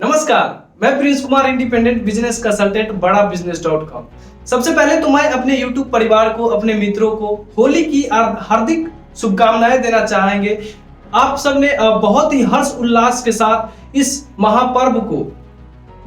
नमस्कार, मैं Prince Kumar, independent business consultant बड़ा बिजनेस.com। सबसे पहले तो मैं अपने YouTube परिवार को, अपने मित्रों को होली की हार्दिक शुभकामनाएं देना चाहेंगे। आप सबने बहुत ही हर्ष उल्लास के साथ इस महापर्व को,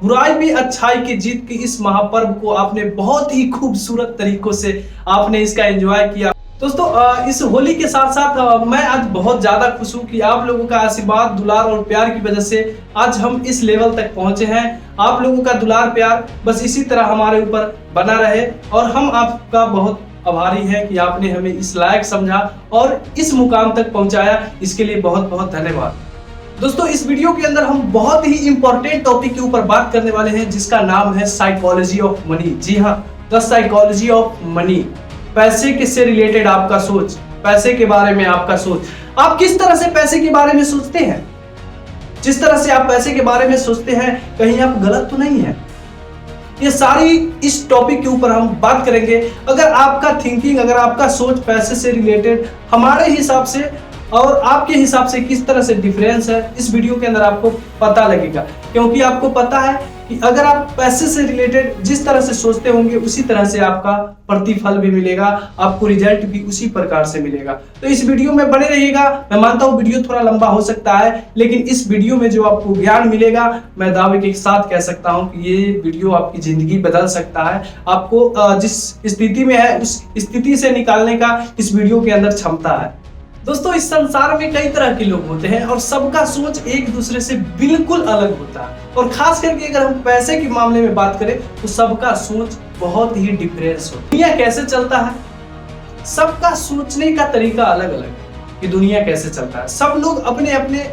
बुराई भी अच्छाई की जीत की इस महापर्व को आपने बहुत ही खूबसूरत तरीकों से आपने इसका एंजॉय किया। दोस्तों, इस होली के साथ साथ मैं आज बहुत ज्यादा खुश हूँ कि आप लोगों का आशीर्वाद, दुलार और प्यार की वजह से आज हम इस लेवल तक पहुंचे हैं। आप लोगों का दुलार प्यार बस इसी तरह हमारे ऊपर बना रहे और हम आपका बहुत आभारी हैं कि आपने हमें इस लायक समझा और इस मुकाम तक पहुंचाया। इसके लिए बहुत बहुत धन्यवाद। दोस्तों, इस वीडियो के अंदर हम बहुत ही इंपॉर्टेंट टॉपिक के ऊपर बात करने वाले हैं जिसका नाम है साइकोलॉजी ऑफ मनी। जी हाँ, द साइकोलॉजी ऑफ मनी। पैसे के से रिलेटेड आपका सोच, पैसे के बारे में आपका सोच, आप किस तरह से पैसे के बारे में सोचते हैं। जिस तरह से आप पैसे के बारे में सोचते हैं, कहीं आप गलत तो नहीं है। ये सारी इस टॉपिक के ऊपर हम बात करेंगे। अगर आपका थिंकिंग, अगर आपका सोच पैसे से रिलेटेड हमारे हिसाब से और आपके हिसाब से किस तरह से डिफरेंस है, इस वीडियो के अंदर आपको पता लगेगा। क्योंकि आपको पता है कि अगर आप पैसे से रिलेटेड जिस तरह से सोचते होंगे उसी तरह से आपका प्रतिफल भी मिलेगा, आपको रिजल्ट भी उसी प्रकार से मिलेगा। तो इस वीडियो में बने रहिएगा। मैं मानता हूँ वीडियो थोड़ा लंबा हो सकता है, लेकिन इस वीडियो में जो आपको ज्ञान मिलेगा, मैं दावे के साथ कह सकता हूँ कि ये वीडियो आपकी जिंदगी बदल सकता है। आपको जिस स्थिति में है उस स्थिति से निकालने का इस वीडियो के अंदर क्षमता है। दोस्तों, इस संसार में कई तरह के लोग होते हैं और सबका सोच एक दूसरे से बिल्कुल अलग होता है। और खास करके अगर हम पैसे के मामले में बात करें तो सबका सोच बहुत ही डिफरेंस होता है। दुनिया कैसे चलता है, सबका सोचने का तरीका अलग अलग है कि दुनिया कैसे चलता है। सब लोग अपने अपने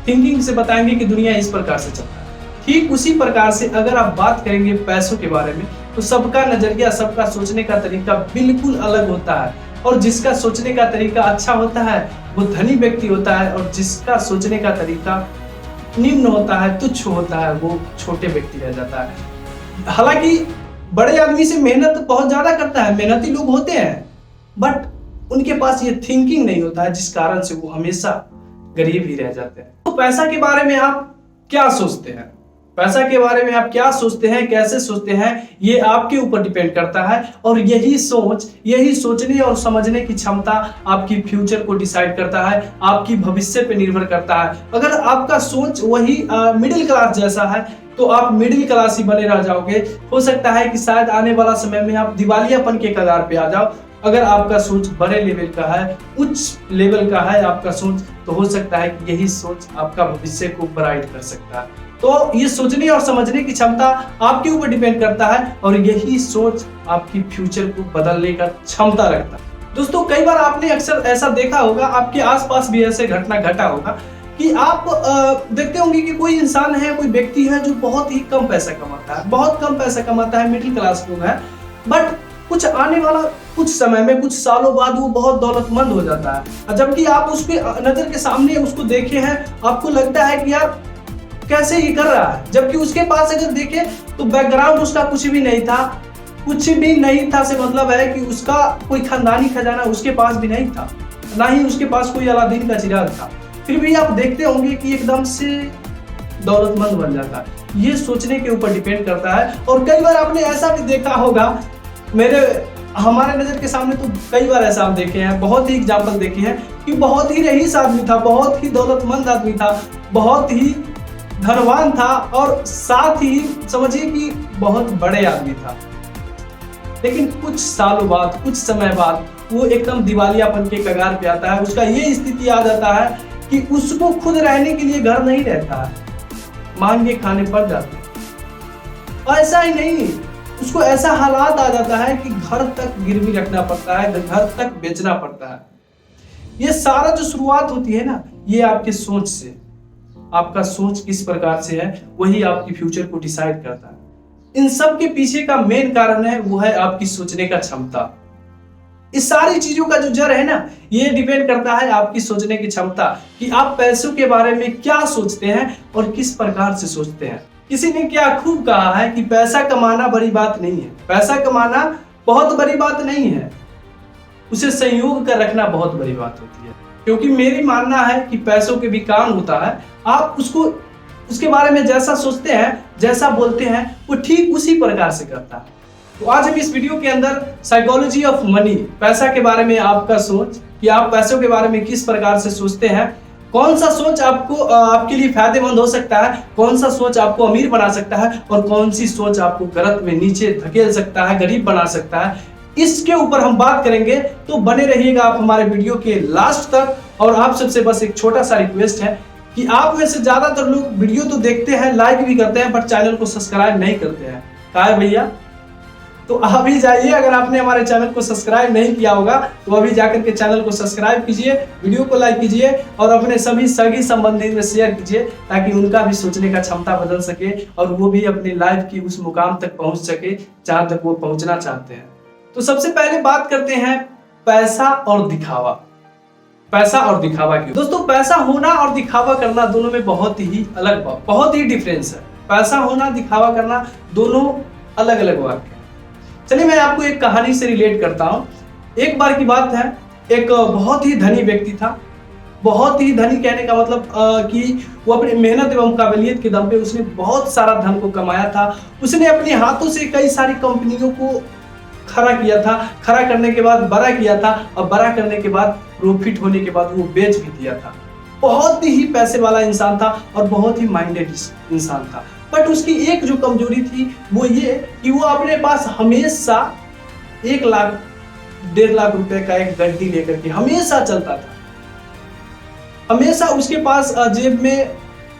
थिंकिंग से बताएंगे कि दुनिया इस प्रकार से चलता है। ठीक उसी प्रकार से अगर आप बात करेंगे पैसों के बारे में तो सबका नजरिया, सबका सोचने का तरीका बिल्कुल अलग होता है। और जिसका सोचने का तरीका अच्छा होता है वो धनी व्यक्ति होता है, और जिसका सोचने का तरीका निम्न होता है, तुच्छ होता है, वो छोटे व्यक्ति रह जाता है। हालांकि बड़े आदमी से मेहनत बहुत ज्यादा करता है, मेहनती लोग होते हैं, बट उनके पास ये थिंकिंग नहीं होता है, जिस कारण से वो हमेशा गरीब ही रह जाते हैं। तो पैसा के बारे में आप क्या सोचते हैं, पैसा के बारे में आप क्या सोचते हैं, कैसे सोचते हैं, ये आपके ऊपर डिपेंड करता है। और यही सोच, यही सोचने और समझने की क्षमता आपकी फ्यूचर को डिसाइड करता है, आपकी भविष्य पे निर्भर करता है। अगर आपका सोच वही मिडिल क्लास जैसा है तो आप मिडिल क्लास ही बने रह जाओगे। हो सकता है कि शायद आने वाला समय में आप दिवालियापन के कगार पे आ जाओ। अगर आपका सोच बड़े लेवल का है, उच्च लेवल का है आपका सोच, तो हो सकता है कि यही सोच आपका भविष्य को ब्राइट कर सकता है। तो ये सोचने और समझने की क्षमता आपके ऊपर डिपेंड करता है और यही सोच आपकी फ्यूचर को बदलने का क्षमता रखता है। दोस्तों, कई बार आपने अक्सर ऐसा देखा होगा, आपके आसपास भी ऐसे घटना घटा होगा कि आप देखते होंगे कि कोई इंसान है, कोई व्यक्ति है जो बहुत ही कम पैसा कमाता है, बहुत कम पैसा कमाता है, मिडिल क्लास लोग है, बट कुछ आने वाला कुछ समय में, कुछ सालों बाद वो बहुत दौलतमंद हो जाता है। जबकि आप उसके नजर के सामने उसको देखे हैं, आपको लगता है कि यार कैसे ये कर रहा है। जबकि उसके पास अगर देखें तो बैकग्राउंड उसका कुछ भी नहीं था, कुछ भी नहीं था से मतलब है कि उसका कोई खानदानी खजाना उसके पास भी नहीं था, ना ही उसके पास कोई अलादीन का चिराग था। फिर भी आप देखते होंगे कि एकदम से दौलतमंद बन जाता है। ये सोचने के ऊपर डिपेंड करता है। और कई बार आपने ऐसा भी देखा होगा, हमारे नजर के सामने तो कई बार ऐसा आप देखे हैं, बहुत ही एग्जाम्पल देखे हैं कि बहुत ही रईस आदमी था, बहुत ही दौलतमंद आदमी था, बहुत ही धनवान था और साथ ही समझिए कि बहुत बड़े आदमी था। लेकिन कुछ सालों बाद, कुछ समय बाद वो एकदम दिवालियापन के कगार पे आता है। उसका ये स्थिति आ जाता है कि उसको खुद रहने के लिए घर नहीं रहता है, मांग के खाने पड़ जाते हैं। और ऐसा ही नहीं, उसको ऐसा हालात आ जाता है कि घर तक गिरवी रखना पड़ता है, घर तक बेचना पड़ता है। ये सारा जो शुरुआत होती है ना, ये आपके सोच से, आपका सोच किस प्रकार से है वही आपकी फ्यूचर को डिसाइड करता है। इन सब के पीछे का मेन कारण है वो है आपकी सोचने का क्षमता। इस सारी चीजों का जो जड़ है ना, ये डिपेंड करता है आपकी सोचने की क्षमता कि आप पैसों के बारे में क्या सोचते हैं और किस प्रकार से सोचते हैं। किसी ने क्या खूब कहा है कि पैसा कमाना बड़ी बात नहीं है, पैसा कमाना बहुत बड़ी बात नहीं है, उसे संयोग कर रखना बहुत बड़ी बात होती है। क्योंकि मेरी मानना है कि पैसों के भी काम होता है, आप उसको उसके बारे में जैसा सोचते हैं, जैसा बोलते हैं, वो ठीक उसी प्रकार से करता है। तो आज हम इस वीडियो के अंदर साइकोलॉजी ऑफ मनी, पैसा के बारे में आपका सोच, कि आप पैसों के बारे में किस प्रकार से सोचते हैं, कौन सा सोच आपको आपके लिए फायदेमंद हो सकता है, कौन सा सोच आपको अमीर बना सकता है और कौन सी सोच आपको गलत में नीचे धकेल सकता है, गरीब बना सकता है, इसके ऊपर हम बात करेंगे। तो बने रहिएगा आप हमारे वीडियो के लास्ट तक। और आप सबसे बस एक छोटा सा रिक्वेस्ट है कि आप में से ज्यादातर लोग वीडियो तो देखते हैं, लाइक भी करते हैं, बट चैनल को सब्सक्राइब नहीं करते हैं। कहा है भैया? तो अभी जाइए, अगर आपने हमारे चैनल को सब्सक्राइब नहीं किया होगा तो अभी जाकर के चैनल को सब्सक्राइब कीजिए, वीडियो को लाइक कीजिए और अपने सभी सगी संबंधी में शेयर कीजिए, ताकि उनका भी सोचने का क्षमता बदल सके और वो भी अपनी लाइफ की उस मुकाम तक पहुंच सके जहां तक वो पहुंचना चाहते हैं। तो सबसे पहले बात करते हैं पैसा और दिखावा। पैसा और दिखावा की दोस्तों, पैसा होना और दिखावा करना दोनों में बहुत ही अलग, बहुत ही डिफरेंस है। पैसा होना, दिखावा करना दोनों अलग अलग वाक्य है। चलिए मैं आपको एक कहानी से रिलेट करता हूं। एक बार की बात है, एक बहुत ही धनी व्यक्ति था। बहुत ही धनी कहने का मतलब कि वो अपनी मेहनत एवं काबिलियत के दम पे उसने बहुत सारा धन को कमाया था। उसने अपने हाथों से कई सारी कंपनियों को खड़ा किया था, खड़ा करने के बाद बड़ा किया था और बड़ा करने के बाद प्रॉफिट होने के बाद वो बेच भी दिया था। बहुत ही पैसे वाला इंसान था और बहुत ही माइंडेड इंसान था। बट उसकी एक जो कमजोरी थी वो ये कि वो अपने पास हमेशा 1 लाख 1.5 लाख रुपए का एक गड्डी लेकर के हमेशा चलता था। हमेशा उसके पास जेब में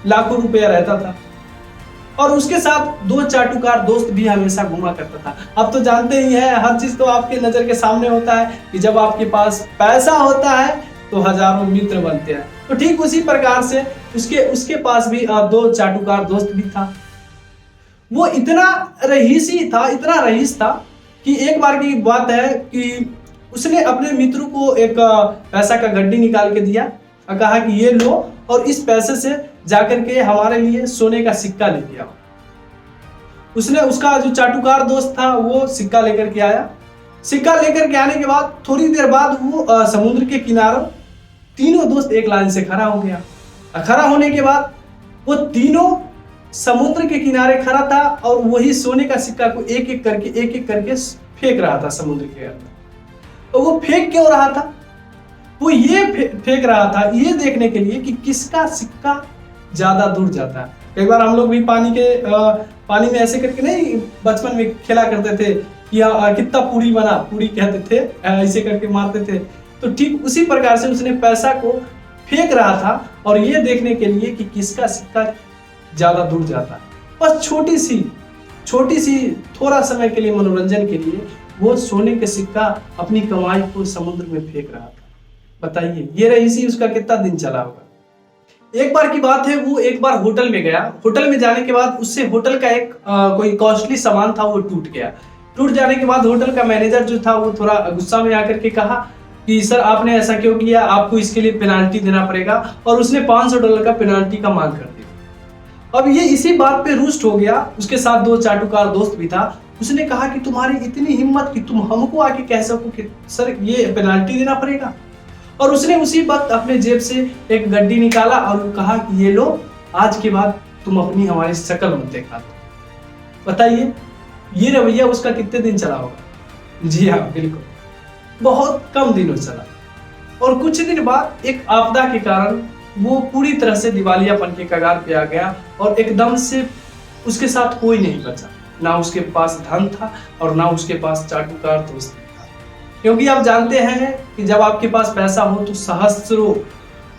लाखों रुपया रहता था और उसके साथ 2 चाटुकार दोस्त भी हमेशा घुमा करता था। अब तो जानते ही हैं, हर चीज तो आपके नजर के सामने होता है कि जब आपके पास पैसा होता है तो हजारों मित्र बनते हैं। तो ठीक उसी प्रकार से उसके पास भी 2 चाटुकार दोस्त भी था। वो इतना रईसी था, इतना रईस था कि एक बार की बात है कि उसने अपने मित्र को एक पैसा का गड्डी निकाल के दिया और कहा कि ये लो और इस पैसे से जाकर के हमारे लिए सोने का सिक्का लेके आओ। उसने, उसका जो चाटुकार दोस्त था वो सिक्का लेकर के आया। सिक्का लेकर के आने के बाद थोड़ी देर बाद वो समुद्र के किनारे तीनों दोस्त एक लाइन से खड़ा हो गया। खड़ा होने के बाद वो तीनों समुद्र के किनारे खड़ा था और वही सोने का सिक्का को एक एक करके फेंक रहा था समुद्र के अंदर। और वो फेंक क्यों रहा था? वो ये फेंक रहा था ये देखने के लिए कि किसका सिक्का ज्यादा दूर जाता है। कई बार हम लोग भी पानी में ऐसे करके नहीं बचपन में खेला करते थे कि कितना पूरी बना, पूरी कहते थे, ऐसे करके मारते थे। तो ठीक उसी प्रकार से उसने पैसा को फेंक रहा था और ये देखने के लिए कि किसका सिक्का ज्यादा दूर जाता है। बस छोटी सी थोड़ा समय के लिए, मनोरंजन के लिए वो सोने के सिक्का अपनी कमाई को समुद्र में फेंक रहा था। बताइए ये रईसी उसका कितना दिन चला होगा। एक बार की बात है, वो एक बार होटल में गया। होटल में जाने के बाद उससे होटल का एक कोई कॉस्टली सामान था वो टूट गया। टूट जाने के बाद होटल का मैनेजर जो था वो थोड़ा गुस्सा में आकर के कहा कि सर आपने ऐसा क्यों किया, आपको इसके लिए पेनाल्टी देना पड़ेगा। और उसने $500 का पेनाल्टी का मांग कर दिया। अब ये इसी बात पे रुष्ट हो गया। उसके साथ 2 चाटुकार दोस्त भी था। उसने कहा कि तुम्हारी इतनी हिम्मत कि तुम हमको आके कह सको कि सर ये पेनाल्टी देना पड़ेगा। और उसने उसी वक्त अपने जेब से एक गड्डी निकाला और कहा कि ये लो, आज के बाद तुम अपनी हमारी शक्ल मत देखा। बताइए ये रवैया उसका कितने दिन चला होगा? जी हाँ बिल्कुल, बहुत कम दिनों चला। और कुछ दिन बाद एक आपदा के कारण वो पूरी तरह से दिवालियापन के कगार पे आ गया और एकदम से उसके साथ कोई नहीं बचा। ना उसके पास धन था और ना उसके पास चाटुकार दोस्त था। क्योंकि आप जानते हैं कि जब आपके पास पैसा हो तो सहस्त्रों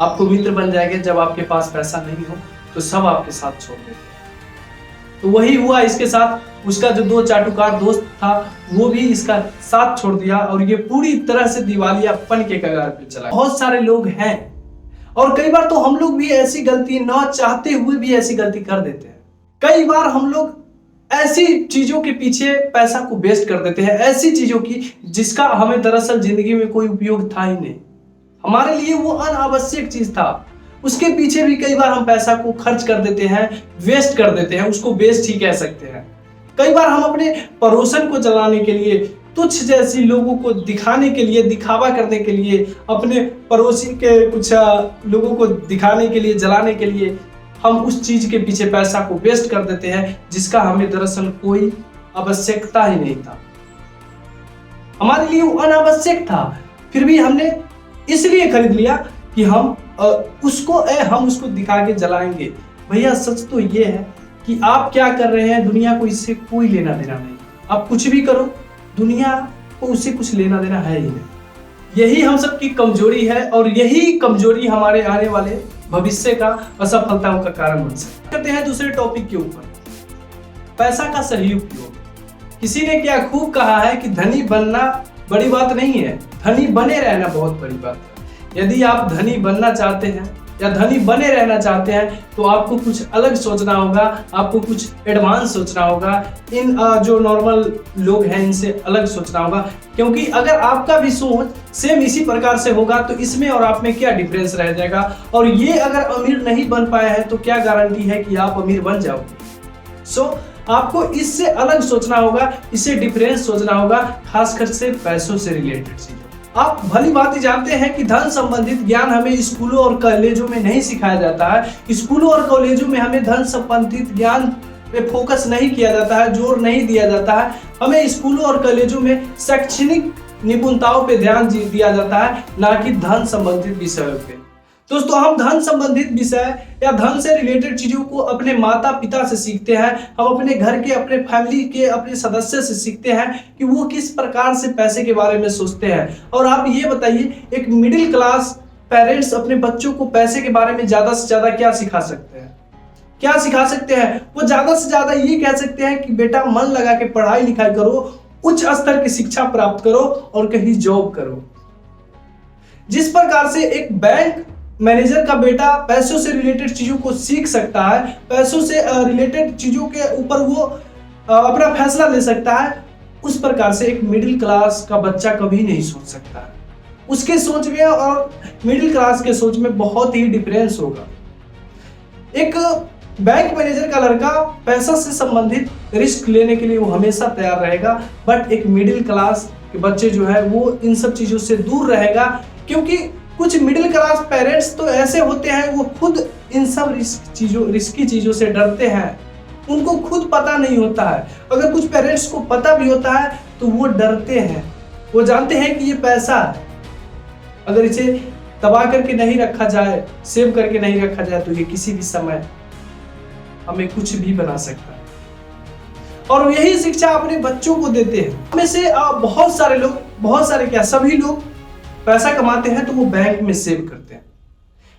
आपको मित्र बन जाएंगे, जब आपके पास पैसा नहीं हो तो सब आपके साथ छोड़ देते हैं। तो वही हुआ इसके साथ। उसका जो 2 चाटुकार दोस्त था वो भी इसका साथ छोड़ दिया और ये पूरी तरह से दिवालियापन के कगार पे चला। बहुत सारे लोग हैं और कई बार तो हम लोग भी ऐसी गलती, ना चाहते हुए भी ऐसी गलती कर देते हैं। कई बार हम लोग ऐसी चीजों के पीछे पैसा को वेस्ट कर देते हैं, ऐसी चीजों की जिसका हमें दरअसल जिंदगी में कोई उपयोग था ही नहीं। हमारे लिए वो अनावश्यक चीज था, उसके पीछे भी कई बार हम पैसा को खर्च कर देते हैं, वेस्ट कर देते हैं, उसको वेस्ट ही कह सकते हैं। कई बार हम अपने पड़ोसन को जलाने के लिए, तुच्छ जैसी लोगों को दिखाने के लिए, दिखावा करने के लिए, अपने पड़ोसी के कुछ लोगों को दिखाने के लिए, जलाने के लिए हम उस चीज के पीछे पैसा को वेस्ट कर देते हैं जिसका हमें दरअसल कोई आवश्यकता ही नहीं था। हमारे लिए वो अनावश्यक था, फिर भी हमने इसलिए खरीद लिया कि हम उसको दिखा के जलाएंगे। भैया सच तो ये है कि आप क्या कर रहे हैं, दुनिया को इससे कोई लेना देना नहीं। आप कुछ भी करो, दुनिया को उससे कुछ लेना देना है ही नहीं। यही हम सब की कमजोरी है और यही कमजोरी हमारे आने वाले भविष्य का असफलताओं का कारण बन सकता है। करते हैं दूसरे टॉपिक के ऊपर, पैसा का सही उपयोग। किसी ने क्या खूब कहा है कि धनी बनना बड़ी बात नहीं है, धनी बने रहना बहुत बड़ी बात है। यदि आप धनी बनना चाहते हैं या धनी बने रहना चाहते हैं तो आपको कुछ अलग सोचना होगा, आपको कुछ एडवांस सोचना होगा, इन जो नॉर्मल लोग हैं इनसे अलग सोचना होगा। क्योंकि अगर आपका भी सोच सेम इसी प्रकार से होगा तो इसमें और आप में क्या डिफरेंस रह जाएगा। और ये अगर अमीर नहीं बन पाए हैं तो क्या गारंटी है कि आप अमीर बन जाओगे। सो आपको इससे अलग सोचना होगा, इससे डिफरेंस सोचना होगा, खासकर से पैसों से रिलेटेड चीजों। आप भली बात ही जानते हैं कि धन संबंधित ज्ञान हमें स्कूलों और कॉलेजों में नहीं सिखाया जाता है। स्कूलों और कॉलेजों में हमें धन संबंधित ज्ञान पे फोकस नहीं किया जाता है, जोर नहीं दिया जाता है। हमें स्कूलों और कॉलेजों में शैक्षणिक निपुणताओं पे ध्यान दिया जाता है, ना कि धन संबंधित विषयों पे। दोस्तों, हम धन संबंधित विषय या धन से रिलेटेड चीजों को अपने माता पिता से सीखते हैं, हम अपने घर के, अपने फैमिली के, अपने सदस्य से सीखते हैं कि वो किस प्रकार से पैसे के बारे में सोचते हैं। और आप ये बताइए, एक मिडिल क्लास पेरेंट्स अपने बच्चों को पैसे के बारे में ज्यादा से ज्यादा क्या सिखा सकते हैं? क्या सिखा सकते हैं? वो ज्यादा से ज्यादा ये कह सकते हैं कि बेटा मन लगा के पढ़ाई लिखाई करो, उच्च स्तर की शिक्षा प्राप्त करो और कहीं जॉब करो। जिस प्रकार से एक बैंक मैनेजर का बेटा पैसों से रिलेटेड चीजों को सीख सकता है, पैसों से रिलेटेड चीजों के ऊपर वो अपना फैसला ले सकता है, उस प्रकार से एक मिडिल क्लास का बच्चा कभी नहीं सोच सकता है। उसके सोच में और मिडिल क्लास के सोच में बहुत ही डिफरेंस होगा। एक बैंक मैनेजर का लड़का पैसा से संबंधित रिस्क लेने के लिए वो हमेशा तैयार रहेगा, बट एक मिडिल क्लास के बच्चे जो है वो इन सब चीजों से दूर रहेगा। क्योंकि कुछ मिडिल क्लास पेरेंट्स तो ऐसे होते हैं, वो खुद इन सब रिस्की चीजों से डरते हैं, उनको खुद पता नहीं होता है। अगर कुछ पेरेंट्स को पता भी होता है तो वो डरते हैं, वो जानते हैं कि ये पैसा है, अगर इसे दबा करके नहीं रखा जाए, सेव करके नहीं रखा जाए तो ये किसी भी समय हमें कुछ भी बना सकता है। और यही शिक्षा अपने बच्चों को देते हैं। में से बहुत सारे लोग, सभी लोग पैसा कमाते हैं तो वो बैंक में सेव करते हैं,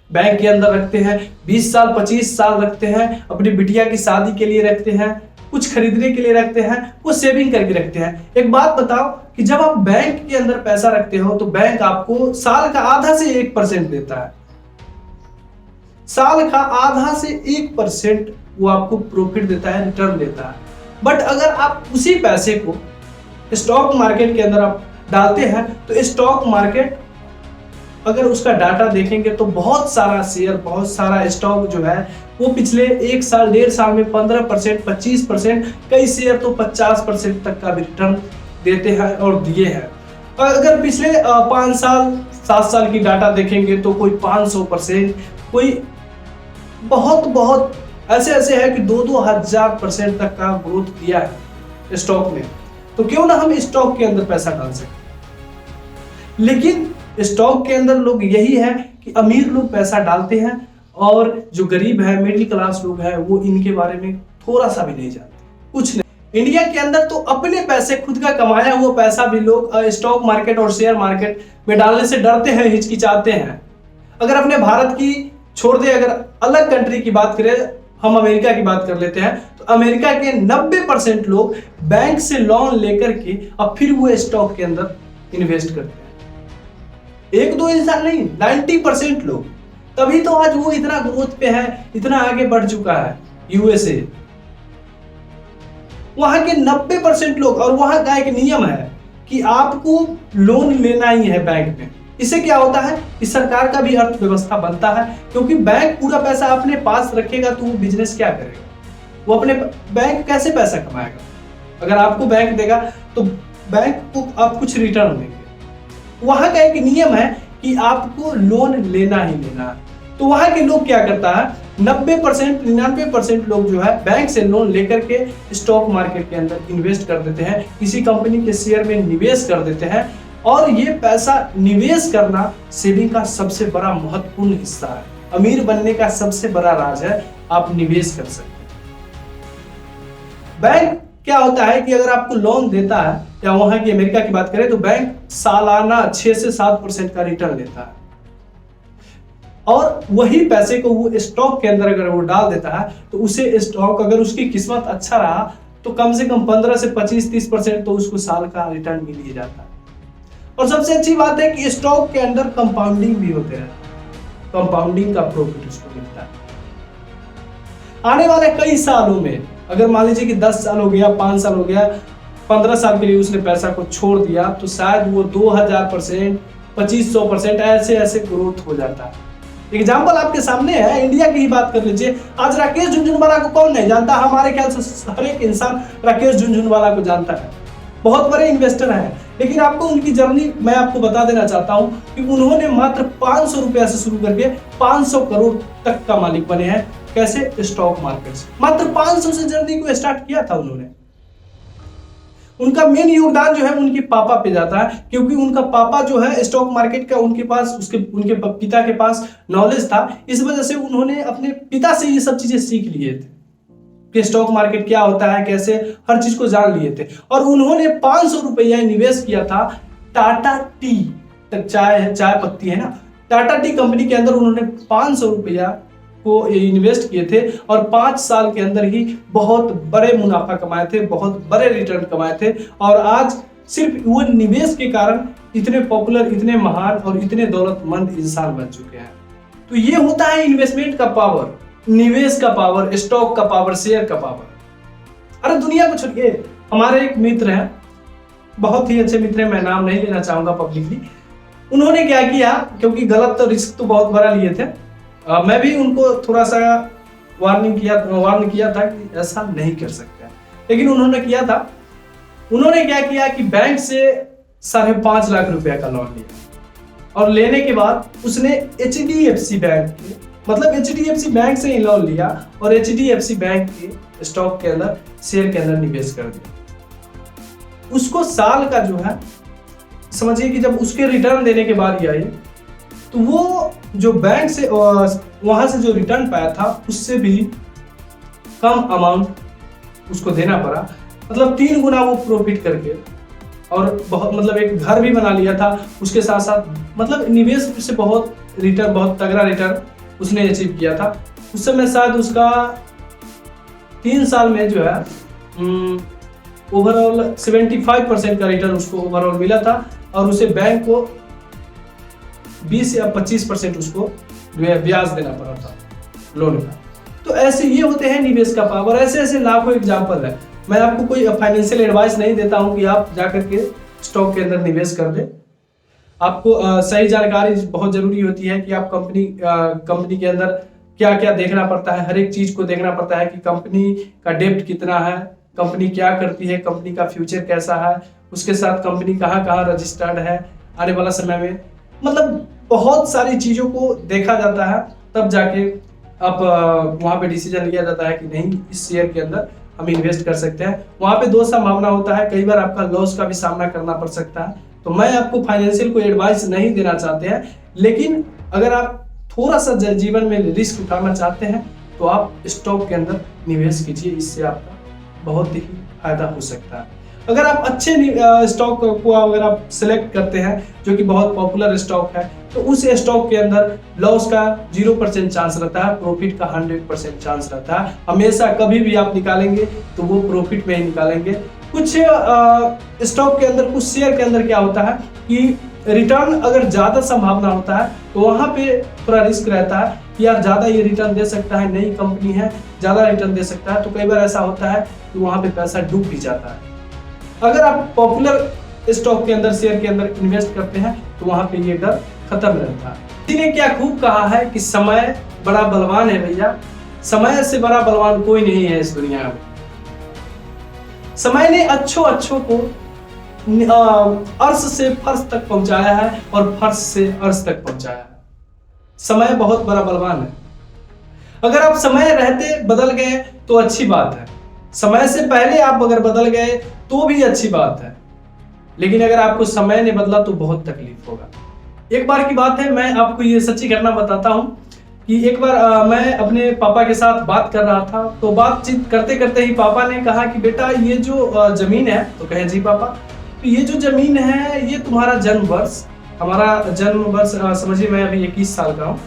बैंक के अंदर रखते हैं, 20 साल 25 साल रखते हैं, अपनी बिटिया की शादी के लिए रखते हैं, कुछ खरीदने के लिए रखते हैं, वो सेविंग करके रखते हैं। एक बात बताओ कि जब आप बैंक के अंदर पैसा रखते हो तो बैंक आपको साल का आधा से 1% देता है, साल का आधा से 1% वो आपको प्रॉफिट देता है, रिटर्न देता है। बट अगर आप उसी पैसे को स्टॉक मार्केट के अंदर आप डालते हैं तो स्टॉक मार्केट, अगर उसका डाटा देखेंगे तो बहुत सारा शेयर, बहुत सारा स्टॉक जो है वो पिछले 1 साल 1.5 साल में 15%, 25%, कई शेयर तो 50% तक का भी रिटर्न देते हैं और दिए हैं। अगर पिछले 5 साल 7 साल की डाटा देखेंगे तो कोई 500%, कोई बहुत ऐसे है कि 2-2 हज़ार% तक का ग्रोथ दिया है स्टॉक में। तो क्यों ना हम स्टॉक के अंदर पैसा डाल सकते। लेकिन स्टॉक के अंदर लोग यही है कि अमीर लोग पैसा डालते हैं और जो गरीब है, मिडिल क्लास लोग हैं, वो इनके बारे में थोड़ा सा भी नहीं जानते, कुछ नहीं। इंडिया के अंदर तो अपने पैसे, खुद का कमाया हुआ पैसा भी लोग स्टॉक मार्केट और शेयर मार्केट में डालने से डरते हैं, हिचकिचाते हैं। अगर अपने भारत की छोड़ दे, अगर अलग कंट्री की बात करें, हम अमेरिका की बात कर लेते हैं, तो अमेरिका के 90% लोग बैंक से लोन लेकर के अब फिर वो स्टॉक के अंदर इन्वेस्ट करते हैं। 1-2 इंसान नहीं, 90% लोग। तभी तो आज वो इतना ग्रोथ पे है, इतना आगे बढ़ चुका है यूएसए। वहां के 90% लोग, और वहां का एक नियम है कि आपको लोन लेना ही है बैंक में। इससे क्या होता है कि सरकार का भी अर्थव्यवस्था बनता है, क्योंकि बैंक पूरा पैसा अपने पास रखेगा तो वो बिजनेस क्या करेगा, वो अपने बैंक कैसे पैसा कमाएगा। अगर आपको बैंक देगा तो बैंक को आप कुछ रिटर्न देंगे। वहां का एक नियम है कि आपको लोन लेना ही लेना है। तो वहां के लोग क्या करता है 90% 99% लोग जो है बैंक से लोन लेकर के स्टॉक मार्केट के अंदर इन्वेस्ट कर देते हैं, किसी कंपनी के शेयर में निवेश कर देते हैं। और ये पैसा निवेश करना सेविंग का सबसे बड़ा महत्वपूर्ण हिस्सा है। अमीर बनने का सबसे बड़ा राज है, आप निवेश कर सकते हैं। बैंक क्या होता है कि अगर आपको लोन देता है, या वहां की अमेरिका की बात करें तो बैंक सालाना 6 से 7% का रिटर्न देता है, और वही पैसे को वो स्टॉक के अंदर अगर वो डाल देता है तो उसे स्टॉक, अगर उसकी किस्मत अच्छा रहा तो कम से कम 15 से 25-30% तो उसको साल का रिटर्न मिल ही जाता है। और सबसे अच्छी बात है कि स्टॉक के अंदर कंपाउंडिंग भी होते हैं, कंपाउंडिंग का प्रॉफिट उसको मिलता है। आने वाले कई सालों में, अगर मान लीजिए कि 10 साल हो गया, 5 साल हो गया, 15 साल के लिए उसने पैसा को छोड़ दिया, तो शायद वो 2000%, 2500% ऐसे ऐसे ग्रोथ हो जाता है। एग्जाम्पल आपके सामने है, इंडिया की ही बात कर लीजिए। आज राकेश झुनझुनवाला को कौन नहीं जानता? हमारे ख्याल से हर एक इंसान राकेश झुनझुनवाला को जानता है। बहुत बड़े इन्वेस्टर हैं, लेकिन आपको उनकी जर्नी मैं आपको बता देना चाहता हूं कि उन्होंने मात्र 500 रुपया से शुरू करके 500 करोड़ तक का मालिक बने हैं। कैसे? स्टॉक मार्केट से। मात्र 500 से जर्नी को स्टार्ट किया था उन्होंने। उनका मेन योगदान जो है उनके पापा पे जाता है, क्योंकि उनका पापा जो है स्टॉक मार्केट का, उनके पिता के पास नॉलेज था। इस वजह से उन्होंने अपने पिता से ये सब चीजें सीख लिए थे कि स्टॉक मार्केट क्या होता है, कैसे, हर चीज को जान लिए थे। और उन्होंने 500 रुपया निवेश किया था टाटा टी, चाय पत्ती है ना, टाटा टी कंपनी के अंदर उन्होंने 500 रुपया को इन्वेस्ट किए थे, और 5 साल के अंदर ही बहुत बड़े मुनाफा कमाए थे, बहुत बड़े रिटर्न कमाए थे। और आज सिर्फ वो निवेश के कारण इतने पॉपुलर, इतने महान और इतने दौलतमंद इंसान बन चुके हैं। तो ये होता है इन्वेस्टमेंट का पावर, निवेश का पावर, स्टॉक का पावर, शेयर का पावर। अरे दुनिया को छोड़िए, हमारे एक मित्र हैं, बहुत ही अच्छे मित्र हैं, मैं नाम नहीं लेना चाहूंगा पब्लिकली। उन्होंने क्या किया, क्योंकि गलत तो रिस्क तो बहुत बड़ा लिए थे, मैं भी उनको थोड़ा सा वार्न किया था कि ऐसा नहीं कर सकते, लेकिन उन्होंने किया था। उन्होंने क्या किया कि बैंक से 5.5 लाख रुपया का लोन लिया, और लेने के बाद उसने HDFC बैंक, मतलब HDFC बैंक से ही लोन लिया, और HDFC बैंक के स्टॉक के अंदर, शेयर के अंदर निवेश कर दिया। उसको साल का जो है, समझिए कि जब उसके रिटर्न देने के बाद आए, तो वो जो बैंक से वहां से जो रिटर्न पाया था उससे भी कम अमाउंट उसको देना पड़ा, मतलब 3 गुना वो प्रॉफिट करके, और बहुत, मतलब एक घर भी बना लिया था उसके साथ साथ। मतलब निवेश से बहुत रिटर्न, बहुत तगड़ा रिटर्न उसने अचीव किया था। उस समय शायद उसका 3 साल में जो है ओवरऑल 75% का रिटर्न उसको ओवरऑल मिला था, और उसे बैंक को 20 या 25% उसको ब्याज देना पड़ा था लोन का। तो ऐसे ये होते हैं निवेश का पावर। ऐसे ऐसे लाखों एग्जाम्पल है। मैं आपको कोई फाइनेंशियल एडवाइस नहीं देता हूं कि आप जाकर के स्टॉक के अंदर निवेश कर दें। आपको सही जानकारी बहुत जरूरी होती है कि आप कंपनी के अंदर क्या क्या देखना पड़ता है, हर एक चीज को देखना पड़ता है कि कंपनी का डेप्ट कितना है, कंपनी क्या करती है, कंपनी का फ्यूचर कैसा है, उसके साथ कंपनी कहाँ कहाँ रजिस्टर्ड है आने वाला समय में। मतलब बहुत सारी चीजों को देखा जाता है, तब जाके आप वहां पे डिसीजन लिया जाता है कि नहीं, इस शेयर के अंदर हम इन्वेस्ट कर सकते हैं। वहां पे 2 संभावना होता है, कई बार आपका लॉस का भी सामना करना पड़ सकता है। तो मैं आपको फाइनेंशियल कोई एडवाइस नहीं देना चाहते हैं, लेकिन अगर आप थोड़ा सा जीवन में रिस्क उठाना चाहते हैं तो आप स्टॉक के अंदर निवेश कीजिए, इससे आपका बहुत ही फायदा हो सकता है। अगर आप अच्छे स्टॉक को अगर आप सिलेक्ट करते हैं जो कि बहुत पॉपुलर स्टॉक है, तो उस स्टॉक के अंदर लॉस का 0% चांस रहता है, प्रॉफिट का 100% चांस रहता है। हमेशा कभी भी आप निकालेंगे तो वो प्रॉफिट में ही निकालेंगे। कुछ स्टॉक के अंदर, कुछ शेयर के अंदर क्या होता है कि रिटर्न अगर ज्यादा संभावना होता है तो वहां पे थोड़ा रिस्क रहता है कि यार ज्यादा ये रिटर्न दे सकता है, नई कंपनी है, ज्यादा रिटर्न दे सकता है। तो कई बार ऐसा होता है कि वहां पे पैसा डूब भी जाता है। अगर आप पॉपुलर स्टॉक के अंदर, शेयर के अंदर इन्वेस्ट करते हैं तो वहां पे ये डर खत्म रहता है। किसी ने क्या खूब कहा है कि समय बड़ा बलवान है भैया, समय से बड़ा बलवान कोई नहीं है इस दुनिया में। समय ने अच्छों को अर्श से फर्श तक पहुंचाया है और फर्श से अर्श तक पहुंचाया है। समय बहुत बड़ा बलवान है। अगर आप समय रहते बदल गए तो अच्छी बात है, समय से पहले आप अगर बदल गए तो भी अच्छी बात है, लेकिन अगर आपको समय ने बदला तो बहुत तकलीफ होगा। एक बार की बात है, मैं आपको ये सच्ची घटना बताता हूँ कि एक बार मैं अपने पापा के साथ बात कर रहा था, तो बातचीत करते करते ही पापा ने कहा कि बेटा ये जो जमीन है, तो कहे जी पापा, तो ये जो जमीन है ये तुम्हारा जन्म वर्ष, हमारा जन्म वर्ष समझिए मैं अभी 21 साल का हूँ,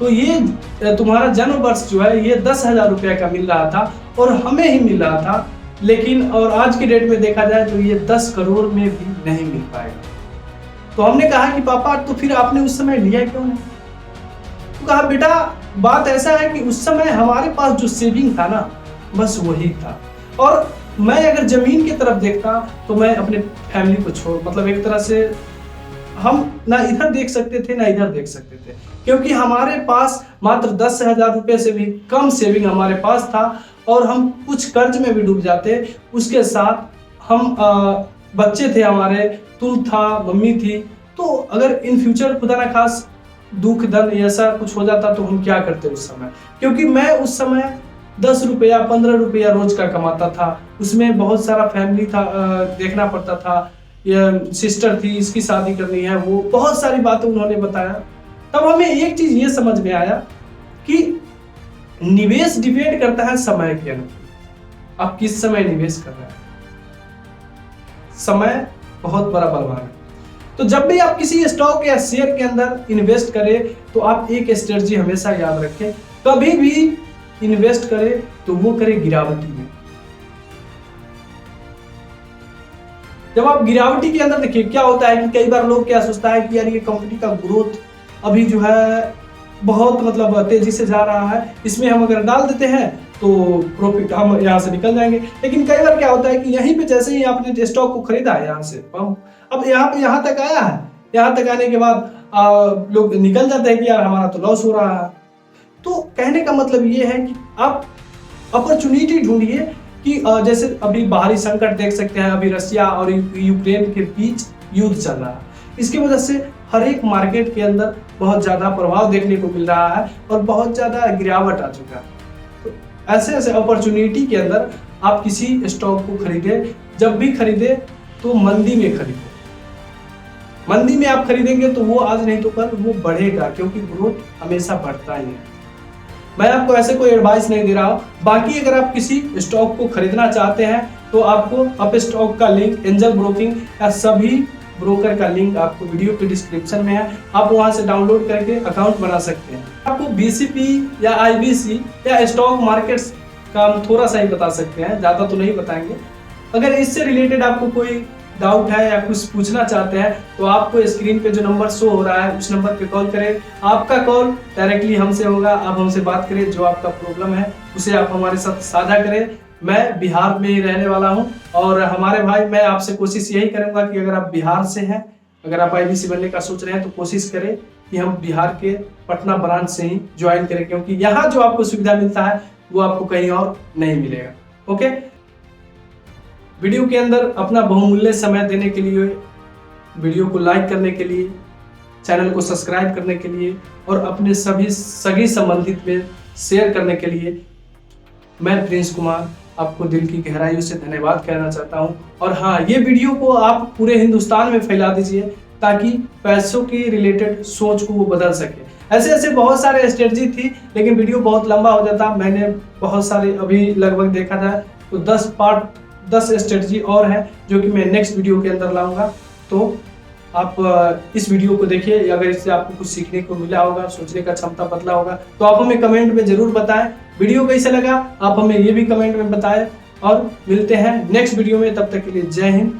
तो ये तुम्हारा जन्म वर्ष जो है ये 10,000 रुपये का मिल रहा था और हमें ही मिल रहा था, लेकिन और आज की डेट में देखा जाए तो ये 10 करोड़ में भी नहीं मिल पाएगा। तो हमने कहा कि पापा तो फिर आपने उस समय लिया क्यों नहीं? तो कहा बेटा बात ऐसा है कि उस समय हमारे पास जो सेविंग था ना बस वही था, और मैं अगर जमीन की तरफ देखता तो मैं अपने फैमिली को छोड़, मतलब एक तरह से हम ना इधर देख सकते थे ना इधर देख सकते थे, क्योंकि हमारे पास मात्र 10,000 रुपये से भी कम सेविंग हमारे पास था और हम कुछ कर्ज में भी डूब जाते। उसके साथ हम बच्चे थे, हमारे तुम था, मम्मी थी, तो अगर इन फ्यूचर खुदा ना खास दुख दर्द ऐसा कुछ हो जाता तो हम क्या करते उस समय, क्योंकि मैं उस समय 10 रुपया 15 रुपया रोज का कमाता था, उसमें बहुत सारा फैमिली था, देखना पड़ता था, ये सिस्टर थी इसकी शादी करनी है, वो बहुत सारी बातें उन्होंने बताया। तब हमें एक चीज ये समझ में आया कि निवेश डिपेंड करता है समय के अनुसार, आप किस समय निवेश कर रहे हैं। समय बहुत बड़ा बलवान है, तो जब भी आप किसी स्टॉक या शेयर के अंदर इन्वेस्ट करें तो आप एक स्ट्रेटजी हमेशा याद रखें, कभी भी इन्वेस्ट करें तो वो करें गिरावटी में। जब आप गिरावटी के अंदर देखिए क्या होता है कि कई बार लोग क्या सोचता है कि यार ये कंपनी का ग्रोथ अभी जो है बहुत मतलब तेजी से जा रहा है, इसमें हम अगर डाल देते हैं तो प्रॉफिट हम यहाँ से निकल जाएंगे। लेकिन कई बार क्या होता है कि यहीं पे जैसे ही आपने स्टॉक को खरीदा है यहाँ से अब यहाँ तक आया है, यहाँ तक आने के बाद लोग निकल जाते हैं कि यार हमारा तो लॉस हो रहा है। तो कहने का मतलब ये है कि आप अपॉर्चुनिटी ढूंढिए कि जैसे अभी बाहरी संकट देख सकते हैं, अभी रशिया और यूक्रेन के बीच युद्ध चल रहा है, इसकी वजह से हर एक मार्केट के अंदर बहुत ज़्यादा प्रभाव देखने को मिल रहा है और बहुत ज़्यादा गिरावट आ चुका है। तो ऐसे ऐसे अपॉर्चुनिटी के अंदर आप किसी स्टॉक को खरीदें, जब भी खरीदें तो मंदी में खरीदें। मंदी में आप खरीदेंगे तो वो आज नहीं तो कल वो बढ़ेगा, क्योंकि ग्रोथ हमेशा बढ़ता ही है। मैं आपको ऐसे कोई एडवाइस नहीं दे रहा हूँ। बाकी अगर आप किसी स्टॉक को खरीदना चाहते हैं तो आपको अप स्टॉक का लिंक, एंजल ब्रोकिंग या सभी ब्रोकर का लिंक आपको वीडियो के डिस्क्रिप्शन में है, आप वहां से डाउनलोड करके अकाउंट बना सकते हैं। आपको बीसीपी या आईबीसी या स्टॉक मार्केट्स का हम थोड़ा सा ही बता सकते हैं, ज़्यादा तो नहीं बताएंगे। अगर इससे रिलेटेड आपको कोई डाउट है या कुछ पूछना चाहते हैं तो आपको स्क्रीन पे जो नंबर शो हो रहा है उस नंबर पे कॉल करें। आपका कॉल डायरेक्टली हमसे होगा, आप हमसे बात करें, जो आपका प्रॉब्लम है उसे आप हमारे साथ साझा करें। मैं बिहार में ही रहने वाला हूं और हमारे भाई, मैं आपसे कोशिश यही करूंगा कि अगर आप बिहार से हैं, अगर आप आईबीसी बनने का सोच रहे हैं तो कोशिश करें कि हम बिहार के पटना ब्रांच से ही ज्वाइन करें, क्योंकि यहाँ जो आपको सुविधा मिलता है वो आपको कहीं और नहीं मिलेगा। ओके, वीडियो के अंदर अपना बहुमूल्य समय देने के लिए, वीडियो को लाइक करने के लिए, चैनल को सब्सक्राइब करने के लिए और अपने सभी सगी संबंधित में शेयर करने के लिए मैं प्रिंस कुमार आपको दिल की गहराइयों से धन्यवाद कहना चाहता हूं। और हाँ, ये वीडियो को आप पूरे हिंदुस्तान में फैला दीजिए ताकि पैसों की रिलेटेड सोच को वो बदल सके। ऐसे ऐसे बहुत सारे स्ट्रेटजी थी, लेकिन वीडियो बहुत लंबा हो जाता। मैंने बहुत सारे अभी लगभग देखा जाए तो 10 स्ट्रेटजी और है जो कि मैं नेक्स्ट वीडियो के अंदर लाऊंगा। तो आप इस वीडियो को देखिए, अगर इससे आपको कुछ सीखने को मिला होगा, सोचने का क्षमता बदला होगा तो आप हमें कमेंट में जरूर बताएं। वीडियो कैसा लगा आप हमें ये भी कमेंट में बताएं और मिलते हैं नेक्स्ट वीडियो में। तब तक के लिए जय हिंद।